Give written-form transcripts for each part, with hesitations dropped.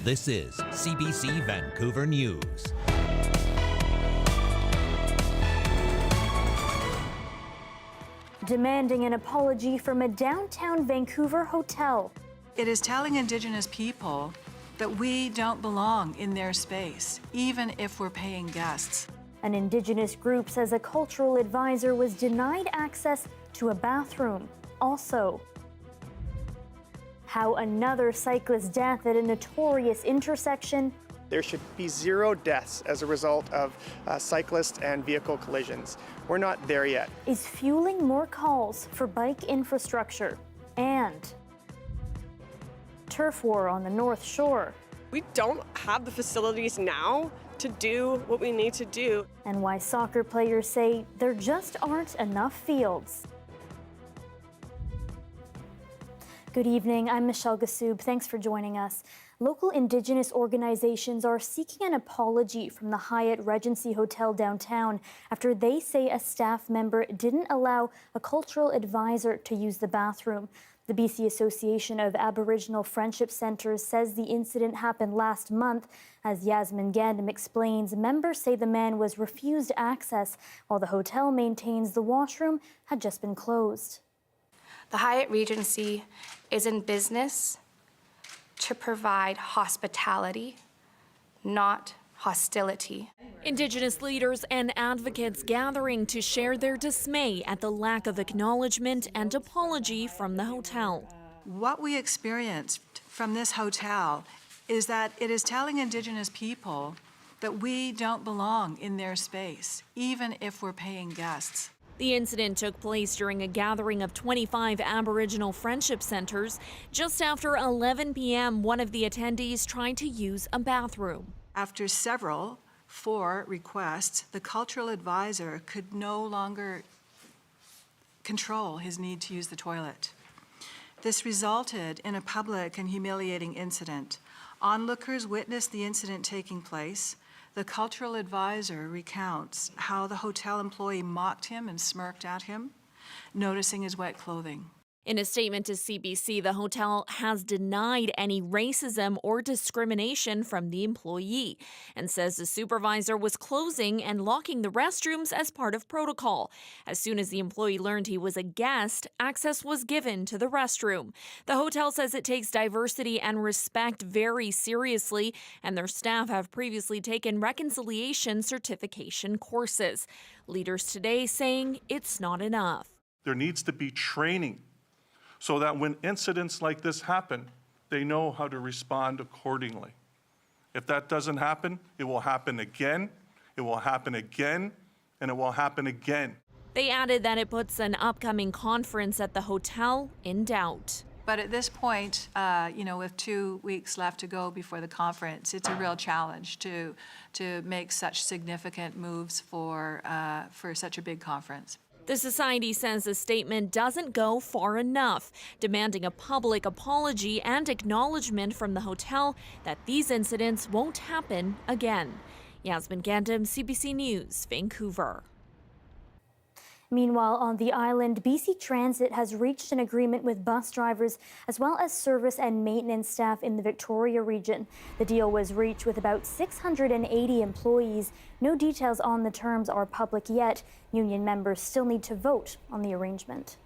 This is CBC Vancouver News. Demanding an apology from a downtown Vancouver hotel. It is telling Indigenous people that we don't belong in their space, even if we're paying guests. An Indigenous group says a cultural advisor was denied access to a bathroom. Also, how another cyclist death at a notorious intersection. There should be 0 deaths as a result of cyclist and vehicle collisions. We're not there yet. Is fueling more calls for bike infrastructure. And turf war on the North Shore. We don't have the facilities now to do what we need to do. And why soccer players say there just aren't enough fields. Good evening, I'm Michelle Ghoussoub. Thanks for joining us. Local Indigenous organizations are seeking an apology from the Hyatt Regency Hotel downtown after they say a staff member didn't allow a cultural advisor to use the bathroom. The BC Association of Aboriginal Friendship Centres says the incident happened last month. As Yasmin Gandam explains, members say the man was refused access while the hotel maintains the washroom had just been closed. The Hyatt Regency is in business to provide hospitality, not hostility. Indigenous leaders and advocates gathering to share their dismay at the lack of acknowledgement and apology from the hotel. What we experienced from this hotel is that it is telling Indigenous people that we don't belong in their space, even if we're paying guests. The incident took place during a gathering of 25 Aboriginal Friendship Centres. Just after 11 p.m., one of the attendees tried to use a bathroom. After 4 requests, the cultural advisor could no longer control his need to use the toilet. This resulted in a public and humiliating incident. Onlookers witnessed the incident taking place. The cultural advisor recounts how the hotel employee mocked him and smirked at him, noticing his wet clothing. In a statement to CBC, the hotel has denied any racism or discrimination from the employee and says the supervisor was closing and locking the restrooms as part of protocol. As soon as the employee learned he was a guest, access was given to the restroom. The hotel says it takes diversity and respect very seriously, and their staff have previously taken reconciliation certification courses. Leaders today saying it's not enough. There needs to be training so that when incidents like this happen, they know how to respond accordingly. If that doesn't happen, it will happen again, it will happen again, and it will happen again. They added that it puts an upcoming conference at the hotel in doubt. But at this point, with 2 weeks left to go before the conference, it's a real challenge to make such significant moves for such a big conference. The Society says the statement doesn't go far enough, demanding a public apology and acknowledgement from the hotel that these incidents won't happen again. Yasmin Gandam, CBC News, Vancouver. Meanwhile, on the island, BC Transit has reached an agreement with bus drivers as well as service and maintenance staff in the Victoria region. The deal was reached with about 680 employees. No details on the terms are public yet. Union members still need to vote on the arrangement.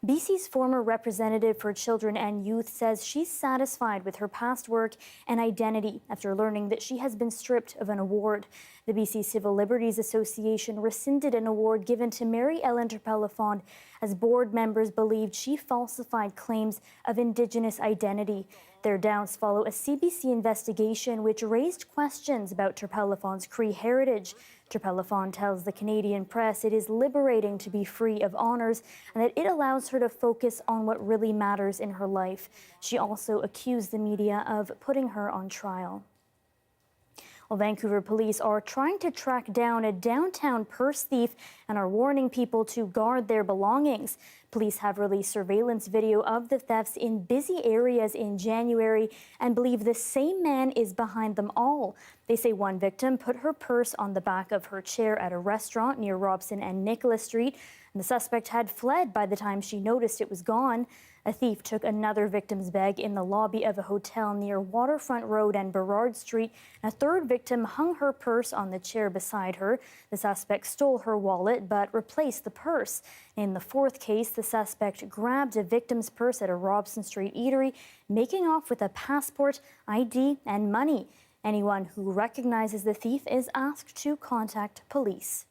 BC's former representative for children and youth says she's satisfied with her past work and identity after learning that she has been stripped of an award. The BC Civil Liberties Association rescinded an award given to Mary Ellender Palafon as board members believed she falsified claims of Indigenous identity. Their downs follow a CBC investigation which raised questions about Palafon's Cree heritage. Palafon tells the Canadian press it is liberating to be free of honors and that it allows her to focus on what really matters in her life. She also accused the media of putting her on trial. Well, Vancouver police are trying to track down a downtown purse thief and are warning people to guard their belongings. Police have released surveillance video of the thefts in busy areas in January and believe the same man is behind them all. They say one victim put her purse on the back of her chair at a restaurant near Robson and Nicholas Street. The suspect had fled by the time she noticed it was gone. A thief took another victim's bag in the lobby of a hotel near Waterfront Road and Burrard Street. A third victim hung her purse on the chair beside her. The suspect stole her wallet but replaced the purse. In the fourth case, the suspect grabbed a victim's purse at a Robson Street eatery, making off with a passport, ID, and money. Anyone who recognizes the thief is asked to contact police.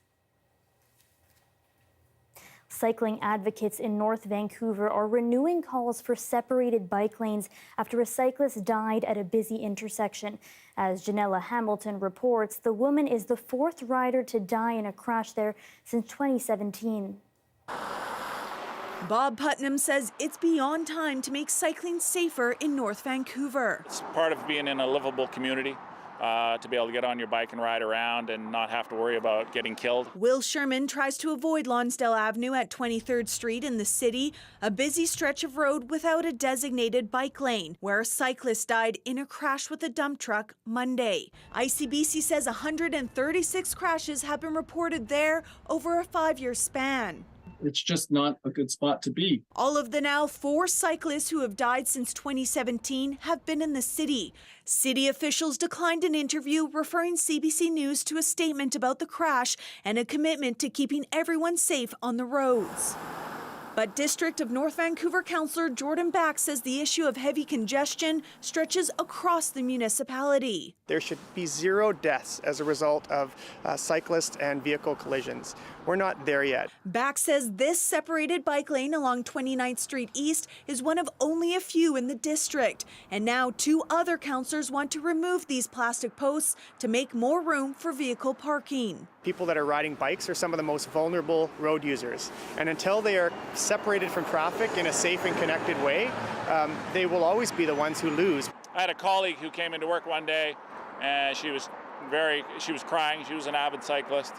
Cycling advocates in North Vancouver are renewing calls for separated bike lanes after a cyclist died at a busy intersection. As Janella Hamilton reports, the woman is the fourth rider to die in a crash there since 2017. Bob Putnam says it's beyond time to make cycling safer in North Vancouver. It's part of being in a livable community. To be able to get on your bike and ride around and not have to worry about getting killed. Will Sherman tries to avoid Lonsdale Avenue at 23rd Street in the city, a busy stretch of road without a designated bike lane, where a cyclist died in a crash with a dump truck Monday. ICBC says 136 crashes have been reported there over a 5-year span. It's just not a good spot to be. All of the now 4 cyclists who have died since 2017 have been in the city. City officials declined an interview, referring CBC News to a statement about the crash and a commitment to keeping everyone safe on the roads. But District of North Vancouver Councillor Jordan Back says the issue of heavy congestion stretches across the municipality. There should be 0 deaths as a result of cyclist and vehicle collisions. We're not there yet. Back says this separated bike lane along 29th Street East is one of only a few in the district. And now 2 other councillors want to remove these plastic posts to make more room for vehicle parking. People that are riding bikes are some of the most vulnerable road users. And until they are separated from traffic in a safe and connected way, they will always be the ones who lose. I had a colleague who came into work one day and she was crying. She was an avid cyclist.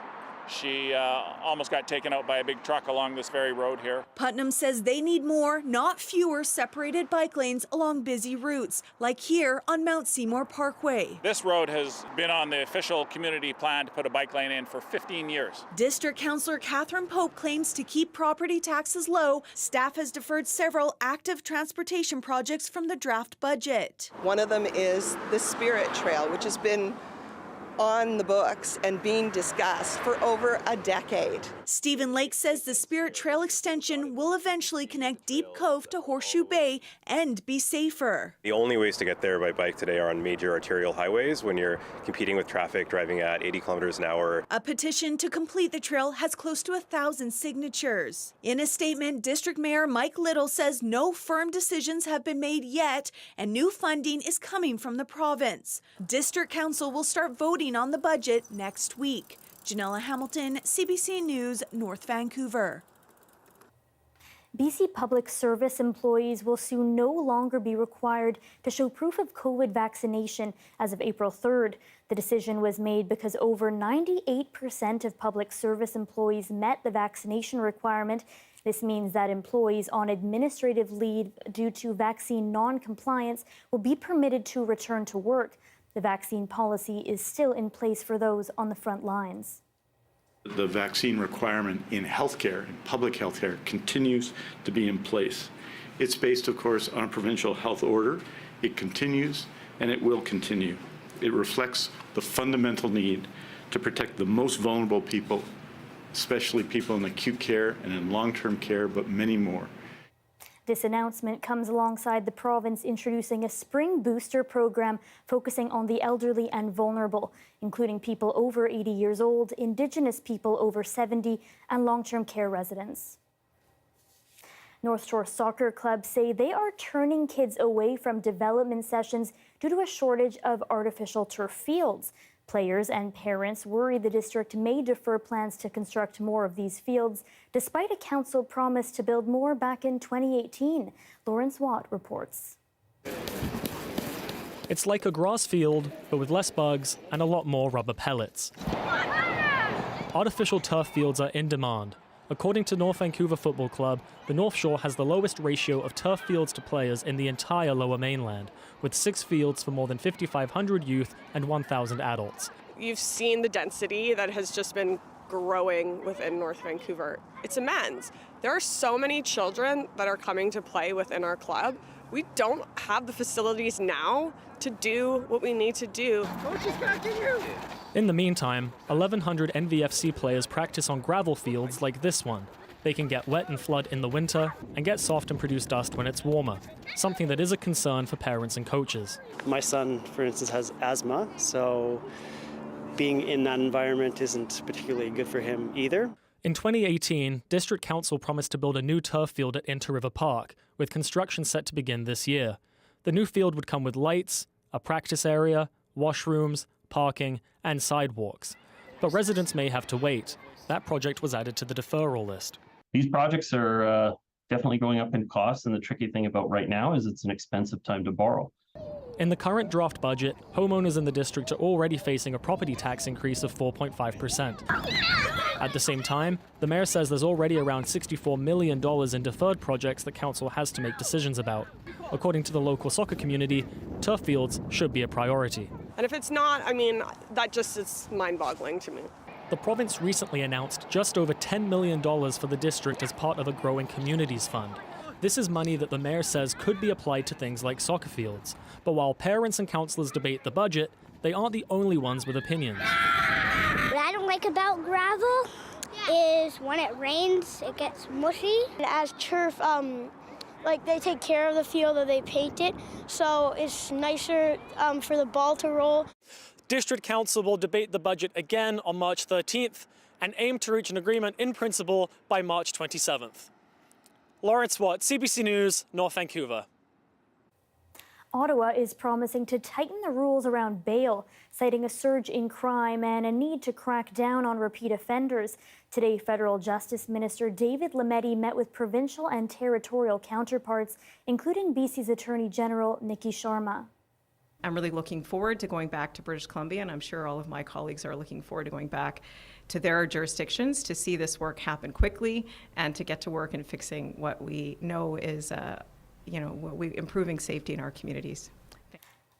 She almost got taken out by a big truck along this very road here. Putnam says they need more, not fewer, separated bike lanes along busy routes, like here on Mount Seymour Parkway. This road has been on the official community plan to put a bike lane in for 15 years. District Councillor Catherine Pope claims to keep property taxes low. Staff has deferred several active transportation projects from the draft budget. One of them is the Spirit Trail, which has been on the books and being discussed for over a decade. Stephen Lake says the Spirit Trail extension will eventually connect Deep Cove to Horseshoe Bay and be safer. The only ways to get there by bike today are on major arterial highways when you're competing with traffic driving at 80 kilometers an hour. A petition to complete the trail has close to 1,000 signatures. In a statement, District Mayor Mike Little says no firm decisions have been made yet and new funding is coming from the province. District Council will start voting on the budget next week. Janella Hamilton, CBC News, North Vancouver. BC Public Service employees will soon no longer be required to show proof of COVID vaccination as of April 3rd. The decision was made because over 98% of public service employees met the vaccination requirement. This means that employees on administrative leave due to vaccine non-compliance will be permitted to return to work. The vaccine policy is still in place for those on the front lines. The vaccine requirement in healthcare, in public healthcare, continues to be in place. It's based, of course, on a provincial health order. It continues, and it will continue. It reflects the fundamental need to protect the most vulnerable people, especially people in acute care and in long-term care, but many more. This announcement comes alongside the province introducing a spring booster program focusing on the elderly and vulnerable, including people over 80 years old, Indigenous people over 70, and long-term care residents. North Shore Soccer Club say they are turning kids away from development sessions due to a shortage of artificial turf fields. Players and parents worry the district may defer plans to construct more of these fields, despite a council promise to build more back in 2018. Lawrence Watt reports. It's like a grass field, but with less bugs and a lot more rubber pellets. Artificial turf fields are in demand. According to North Vancouver Football Club, the North Shore has the lowest ratio of turf fields to players in the entire Lower Mainland, with 6 fields for more than 5,500 youth and 1,000 adults. You've seen the density that has just been growing within North Vancouver. It's immense. There are so many children that are coming to play within our club. We don't have the facilities now to do what we need to do. In the meantime, 1,100 NVFC players practice on gravel fields like this one. They can get wet and flood in the winter and get soft and produce dust when it's warmer, something that is a concern for parents and coaches. My son, for instance, has asthma, so being in that environment isn't particularly good for him either. In 2018, District Council promised to build a new turf field at Inter River Park, with construction set to begin this year. The new field would come with lights, a practice area, washrooms, parking, and sidewalks. But residents may have to wait. That project was added to the deferral list. These projects are definitely going up in cost, and the tricky thing about right now is it's an expensive time to borrow. In the current draft budget, homeowners in the district are already facing a property tax increase of 4.5%. At the same time, the mayor says there's already around $64 million in deferred projects that council has to make decisions about. According to the local soccer community, turf fields should be a priority. And if it's not, I mean, that just is mind-boggling to me. The province recently announced just over $10 million for the district as part of a growing communities fund. This is money that the mayor says could be applied to things like soccer fields. But while parents and councillors debate the budget, they aren't the only ones with opinions. What I don't like about gravel is when it rains, it gets mushy. As turf, like they take care of the field or they paint it, so it's nicer for the ball to roll. District Council will debate the budget again on March 13th and aim to reach an agreement in principle by March 27th. Lawrence Watt, CBC News, North Vancouver. Ottawa is promising to tighten the rules around bail, citing a surge in crime and a need to crack down on repeat offenders. Today, Federal Justice Minister David Lametti met with provincial and territorial counterparts, including BC's Attorney General Nikki Sharma. I'm really looking forward to going back to British Columbia, and I'm sure all of my colleagues are looking forward to going back to their jurisdictions to see this work happen quickly and to get to work in fixing what we know is, improving safety in our communities.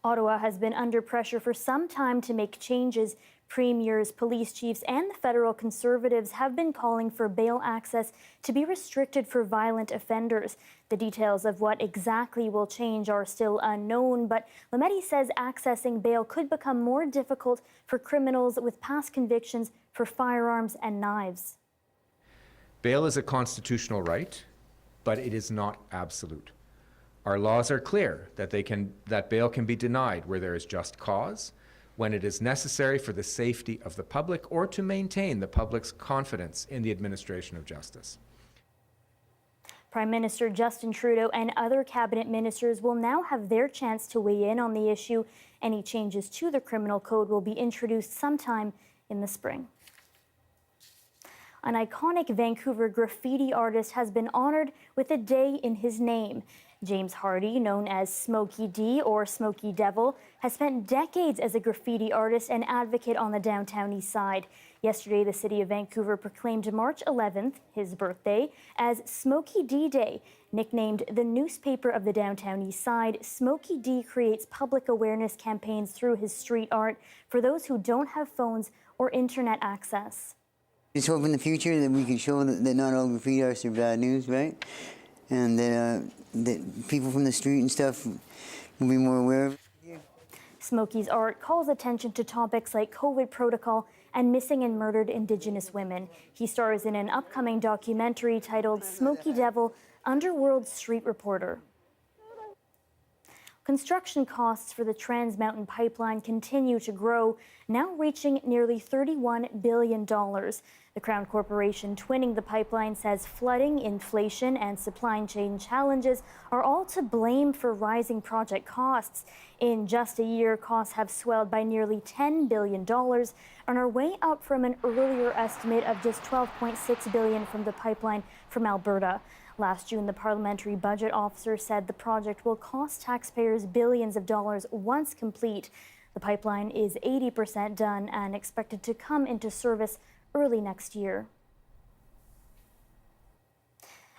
Ottawa has been under pressure for some time to make changes. Premiers, police chiefs, and the federal Conservatives have been calling for bail access to be restricted for violent offenders. The details of what exactly will change are still unknown, but Lametti says accessing bail could become more difficult for criminals with past convictions for firearms and knives. Bail is a constitutional right, but it is not absolute. Our laws are clear that bail can be denied where there is just cause, when it is necessary for the safety of the public or to maintain the public's confidence in the administration of justice. Prime Minister Justin Trudeau and other cabinet ministers will now have their chance to weigh in on the issue. Any changes to the criminal code will be introduced sometime in the spring. An iconic Vancouver graffiti artist has been honored with a day in his name. James Hardy, known as Smokey D or Smokey Devil, has spent decades as a graffiti artist and advocate on the downtown east side. Yesterday, the city of Vancouver proclaimed March 11th, his birthday, as Smokey D Day. Nicknamed the newspaper of the downtown east side, Smokey D creates public awareness campaigns through his street art for those who don't have phones or internet access. Just hope in the future that we can show that not all graffiti artists are bad news, right? And that people from the street and stuff will be more aware of it. Smokey's art calls attention to topics like COVID protocol and missing and murdered Indigenous women. He stars in an upcoming documentary titled Smokey Devil, Underworld Street Reporter. Construction costs for the Trans Mountain Pipeline continue to grow, now reaching nearly $31 billion. The Crown Corporation twinning the pipeline says flooding, inflation, and supply chain challenges are all to blame for rising project costs. In just a year, costs have swelled by nearly $10 billion and are way up from an earlier estimate of just $12.6 billion from the pipeline from Alberta. Last June, the Parliamentary Budget Officer said the project will cost taxpayers billions of dollars once complete. The pipeline is 80% done and expected to come into service early next year.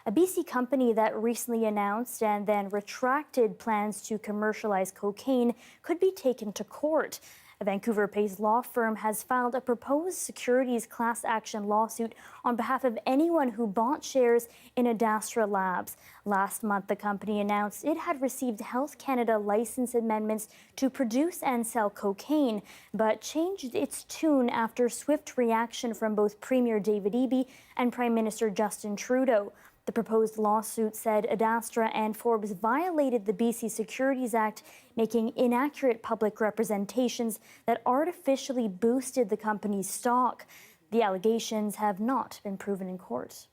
A BC company that recently announced and then retracted plans to commercialize cocaine could be taken to court. A Vancouver-based law firm has filed a proposed securities class action lawsuit on behalf of anyone who bought shares in Adastra Labs. Last month, the company announced it had received Health Canada license amendments to produce and sell cocaine, but changed its tune after swift reaction from both Premier David Eby and Prime Minister Justin Trudeau. The proposed lawsuit said Adastra and Forbes violated the BC Securities Act, making inaccurate public representations that artificially boosted the company's stock. The allegations have not been proven in court.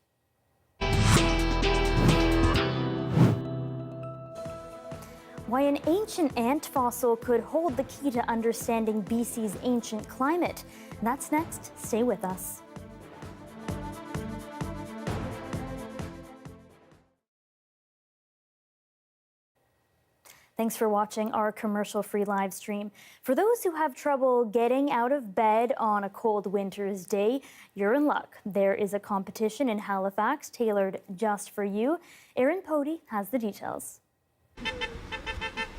Why an ancient ant fossil could hold the key to understanding BC's ancient climate. That's next. Stay with us. Thanks for watching our commercial-free live stream. For those who have trouble getting out of bed on a cold winter's day, you're in luck. There is a competition in Halifax tailored just for you. Erin Pody has the details.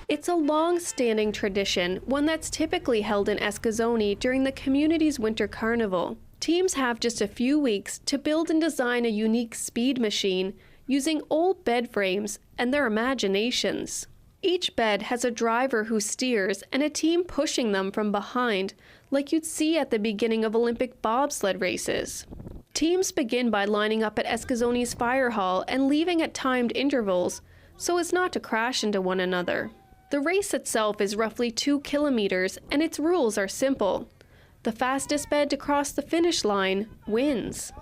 It's a long-standing tradition, one that's typically held in Eskasoni during the community's winter carnival. Teams have just a few weeks to build and design a unique speed machine using old bed frames and their imaginations. Each bed has a driver who steers and a team pushing them from behind, like you'd see at the beginning of Olympic bobsled races. Teams begin by lining up at Eskasoni's fire hall and leaving at timed intervals, so as not to crash into one another. The race itself is roughly 2 kilometers, and its rules are simple. The fastest bed to cross the finish line wins.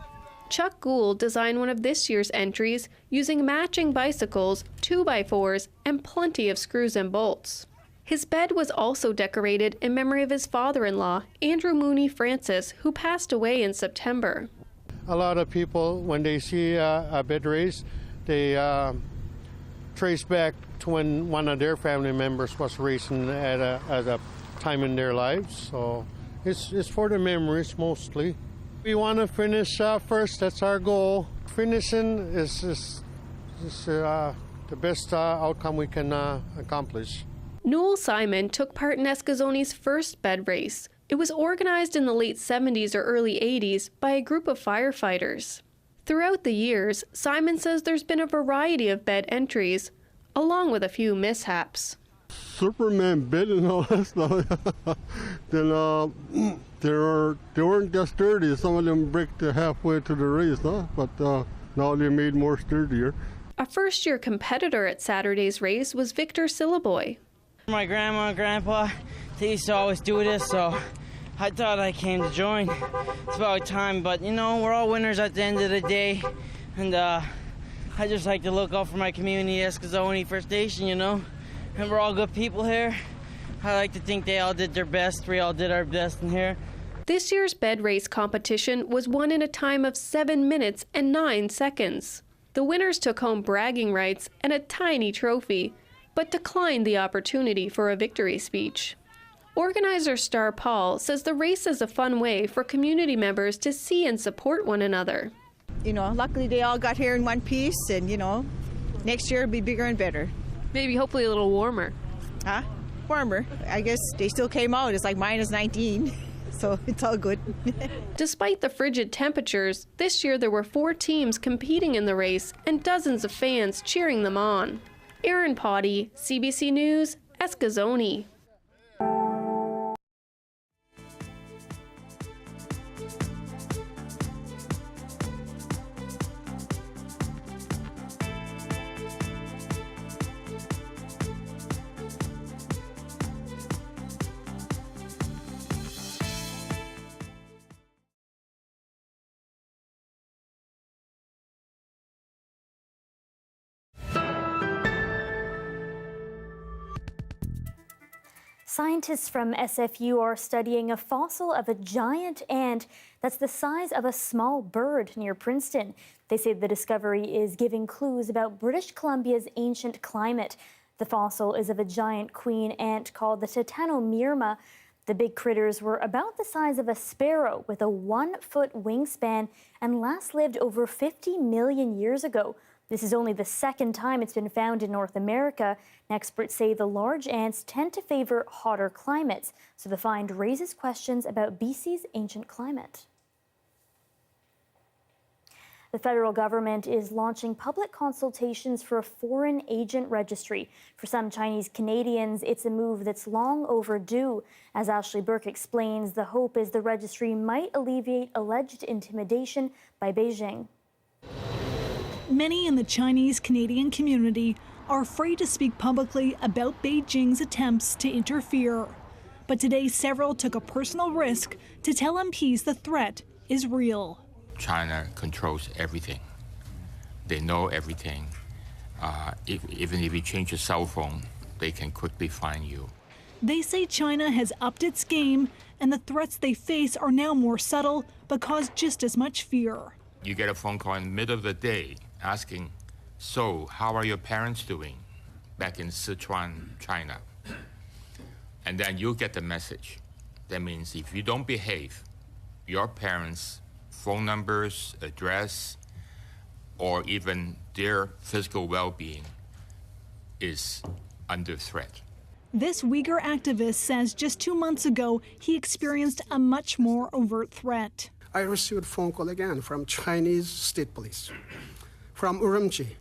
Chuck Gould designed one of this year's entries using matching bicycles, 2x4s, and plenty of screws and bolts. His bed was also decorated in memory of his father-in-law, Andrew Mooney Francis, who passed away in September. A lot of people, when they see a bed race, they trace back to when one of their family members was racing at a time in their lives. So it's for the memories mostly. We want to finish first. That's our goal. Finishing is the best outcome we can accomplish. Noel Simon took part in Eskasoni's first bed race. It was organized in the late 70s or early 80s by a group of firefighters. Throughout the years, Simon says there's been a variety of bed entries, along with a few mishaps. Superman bed and all that stuff. Then they weren't just sturdy. Some of them break halfway to the race, huh? But now they're made more sturdier. A first-year competitor at Saturday's race was Victor Sillaboy. My grandma and grandpa, they used to always do this, so I thought I came to join. It's about time, but you know, we're all winners at the end of the day, and I just like to look out for my community, Eskasoni First Station, you know, and we're all good people here. I like to think they all did their best. We all did our best in here. This year's bed race competition was won in a time of 7 minutes and 9 seconds. The winners took home bragging rights and a tiny trophy, but declined the opportunity for a victory speech. Organizer Star Paul says the race is a fun way for community members to see and support one another. You know, luckily they all got here in one piece, and you know, next year it'll be bigger and better. Maybe hopefully a little warmer. Huh? Warmer. I guess they still came out. It's like minus 19, so it's all good. Despite the frigid temperatures, this year there were 4 teams competing in the race and dozens of fans cheering them on. Erin Pody, CBC News, Eskasoni. Scientists from SFU are studying a fossil of a giant ant that's the size of a small bird near Princeton. They say the discovery is giving clues about British Columbia's ancient climate. The fossil is of a giant queen ant called the Titanomyrma. The big critters were about the size of a sparrow with a 1-foot wingspan and last lived over 50 million years ago. This is only the second time it's been found in North America. Experts say the large ants tend to favor hotter climates, so the find raises questions about BC's ancient climate. The federal government is launching public consultations for a foreign agent registry. For some Chinese Canadians, it's a move that's long overdue. As Ashley Burke explains, the hope is the registry might alleviate alleged intimidation by Beijing. Many in the Chinese Canadian community are afraid to speak publicly about Beijing's attempts to interfere. But today, several took a personal risk to tell MPs the threat is real. China controls everything. They know everything. Even if you change your cell phone, they can quickly find you. They say China has upped its game, and the threats they face are now more subtle, but cause just as much fear. You get a phone call in the middle of the day asking, "So, how are your parents doing?" back in Sichuan, China. And then you'll get the message. That means if you don't behave, your parents' phone numbers, address, or even their physical well-being is under threat. This Uyghur activist says just 2 months ago, he experienced a much more overt threat. I received a phone call again from Chinese state police, from Urumqi,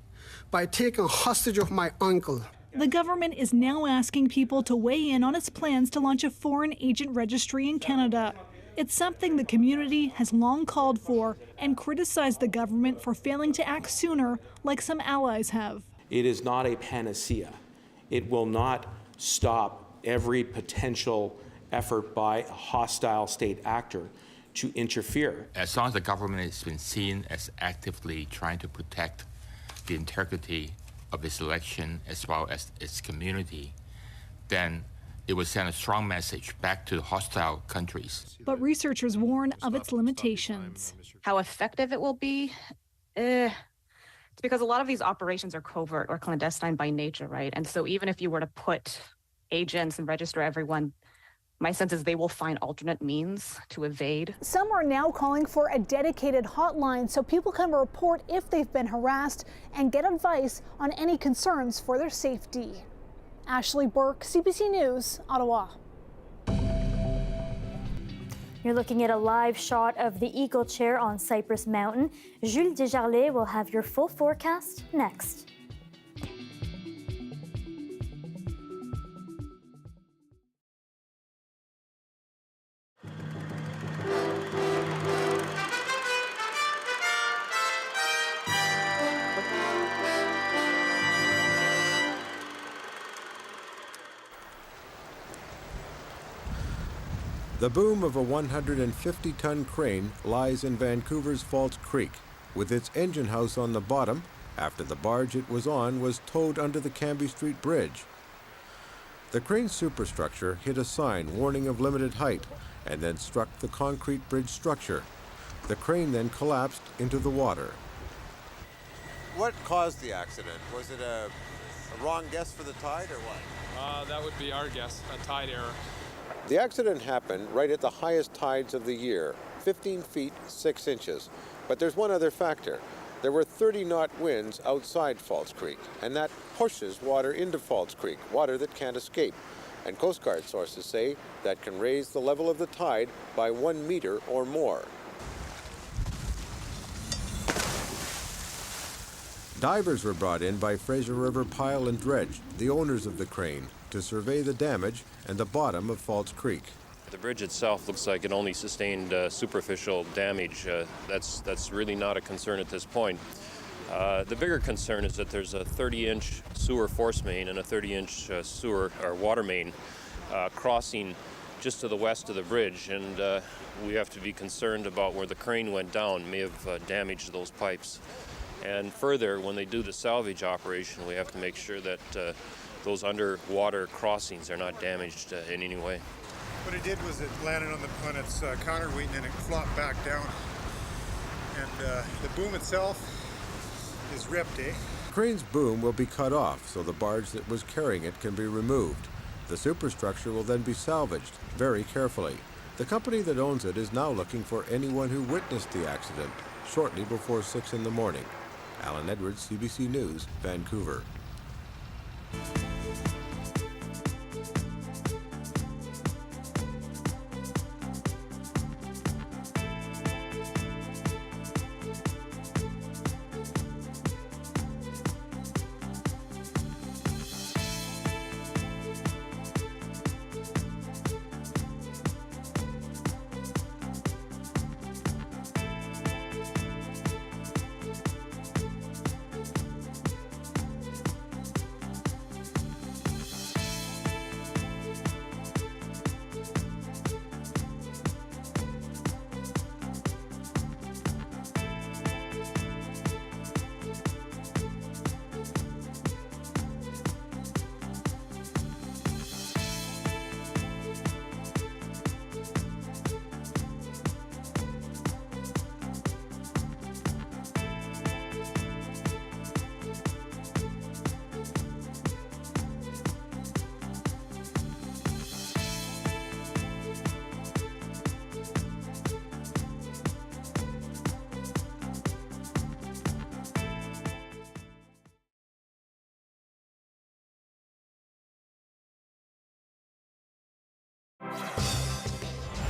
by taking hostage of my uncle. The government is now asking people to weigh in on its plans to launch a foreign agent registry in Canada. It's something the community has long called for and criticized the government for failing to act sooner, like some allies have. It is not a panacea. It will not stop every potential effort by a hostile state actor to interfere. As long as the government has been seen as actively trying to protect the integrity of its election as well as its community, then it would send a strong message back to hostile countries. But researchers warn of its limitations. How effective it will be? It's because a lot of these operations are covert or clandestine by nature, right? And so even if you were to put agents and register everyone, my sense is they will find alternate means to evade. Some are now calling for a dedicated hotline so people can report if they've been harassed and get advice on any concerns for their safety. Ashley Burke, CBC News, Ottawa. You're looking at a live shot of the Eagle Chair on Cypress Mountain. Jules Desjarlais will have your full forecast next. The boom of a 150-ton crane lies in Vancouver's False Creek, with its engine house on the bottom after the barge it was on was towed under the Cambie Street Bridge. The crane's superstructure hit a sign warning of limited height and then struck the concrete bridge structure. The crane then collapsed into the water. What caused the accident? Was it a wrong guess for the tide or what? That would be our guess, a tide error. The accident happened right at the highest tides of the year, 15 feet 6 inches. But there's one other factor. There were 30-knot winds outside False Creek, and that pushes water into False Creek, water that can't escape. And Coast Guard sources say that can raise the level of the tide by 1 meter or more. Divers were brought in by Fraser River Pile and Dredge, the owners of the crane, to survey the damage and the bottom of False Creek. The bridge itself looks like it only sustained superficial damage. That's really not a concern at this point. The bigger concern is that there's a 30-inch sewer force main and a 30-inch sewer or water main crossing just to the west of the bridge, and we have to be concerned about where the crane went down may have damaged those pipes. And further, when they do the salvage operation, we have to make sure that those underwater crossings are not damaged in any way. What it did was it landed on its counterweight and then it flopped back down. And the boom itself is ripped, eh? The crane's boom will be cut off so the barge that was carrying it can be removed. The superstructure will then be salvaged very carefully. The company that owns it is now looking for anyone who witnessed the accident shortly before 6 in the morning. Alan Edwards, CBC News, Vancouver.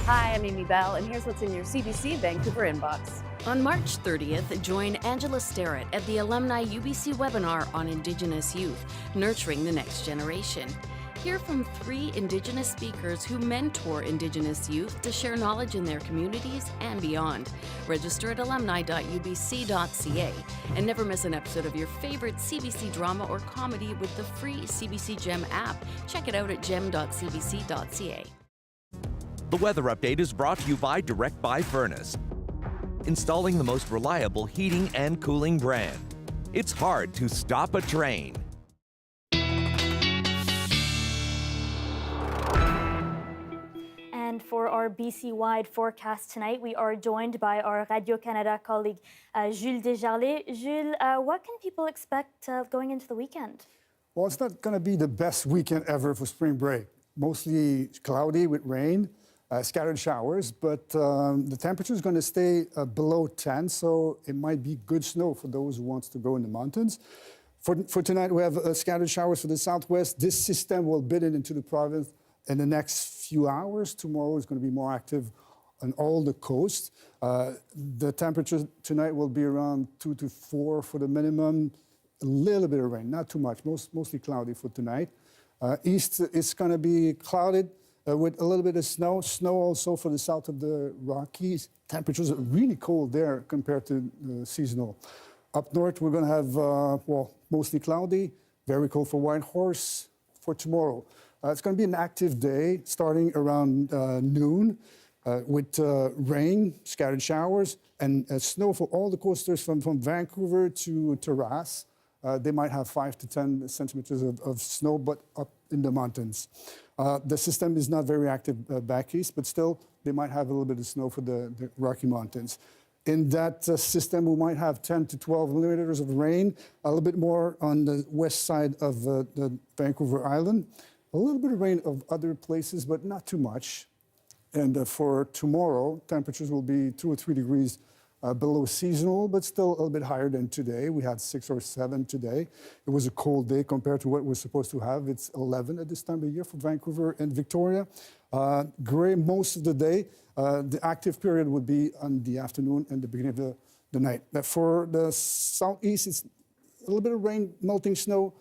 Hi, I'm Amy Bell, and here's what's in your CBC Vancouver inbox. On March 30th, join Angela Starrett at the Alumni UBC webinar on Indigenous youth, nurturing the next generation. Hear from 3 Indigenous speakers who mentor Indigenous youth to share knowledge in their communities and beyond. Register at alumni.ubc.ca and never miss an episode of your favorite CBC drama or comedy with the free CBC Gem app. Check it out at gem.cbc.ca. The weather update is brought to you by Direct Buy Furnace, installing the most reliable heating and cooling brand. It's hard to stop a train. And for our BC-wide forecast tonight, we are joined by our Radio-Canada colleague, Jules Desjardins. Jules, what can people expect going into the weekend? Well, it's not going to be the best weekend ever for spring break. Mostly cloudy with rain, scattered showers, but the temperature is going to stay below 10, so it might be good snow for those who want to go in the mountains. For tonight, we have scattered showers for the southwest. This system will bid it into the province in the next few hours. Tomorrow is going to be more active on all the coast. The temperature tonight will be around 2 to 4 for the minimum. A little bit of rain, not too much, mostly cloudy for tonight. East is going to be clouded with a little bit of snow. Snow also for the south of the Rockies. Temperatures are really cold there compared to seasonal. Up north, we're going to have, mostly cloudy, very cold for Whitehorse for tomorrow. It's going to be an active day starting around noon with rain, scattered showers, and snow for all the coasters from Vancouver to Terrace. They might have 5 to 10 centimeters of snow, but up in the mountains. The system is not very active back east, but still they might have a little bit of snow for the Rocky Mountains. In that system, we might have 10 to 12 millimeters of rain, a little bit more on the west side of the Vancouver Island. A little bit of rain of other places, but not too much. And for tomorrow, temperatures will be 2 or 3 degrees below seasonal, but still a little bit higher than today. We had 6 or 7 today. It was a cold day compared to what we're supposed to have. It's 11 at this time of year for Vancouver and Victoria. Gray most of the day. The active period would be on the afternoon and the beginning of the night. For the southeast, it's a little bit of rain, melting snow.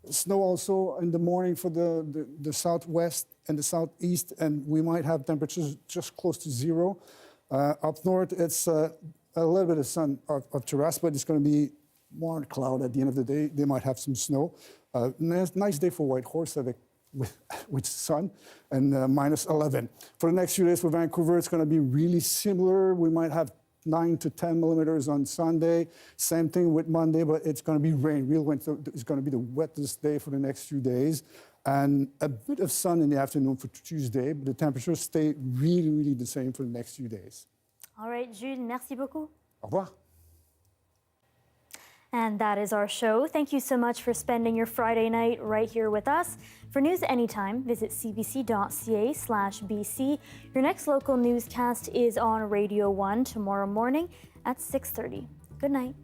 Snow also in the morning for the southwest and the southeast, and we might have temperatures just close to 0. Up north, it's a little bit of sun of Terrace, but it's going to be more cloud at the end of the day. They might have some snow. Nice day for Whitehorse with sun and minus 11. For the next few days for Vancouver, it's going to be really similar. We might have 9 to 10 millimeters on Sunday. Same thing with Monday, but it's going to be rain. Real wind. It's going to be the wettest day for the next few days. And a bit of sun in the afternoon for Tuesday, but the temperatures stay really, really the same for the next few days. All right, Jules, merci beaucoup. Au revoir. And that is our show. Thank you so much for spending your Friday night right here with us. For news anytime, visit cbc.ca/BC. Your next local newscast is on Radio 1 tomorrow morning at 6:30. Good night.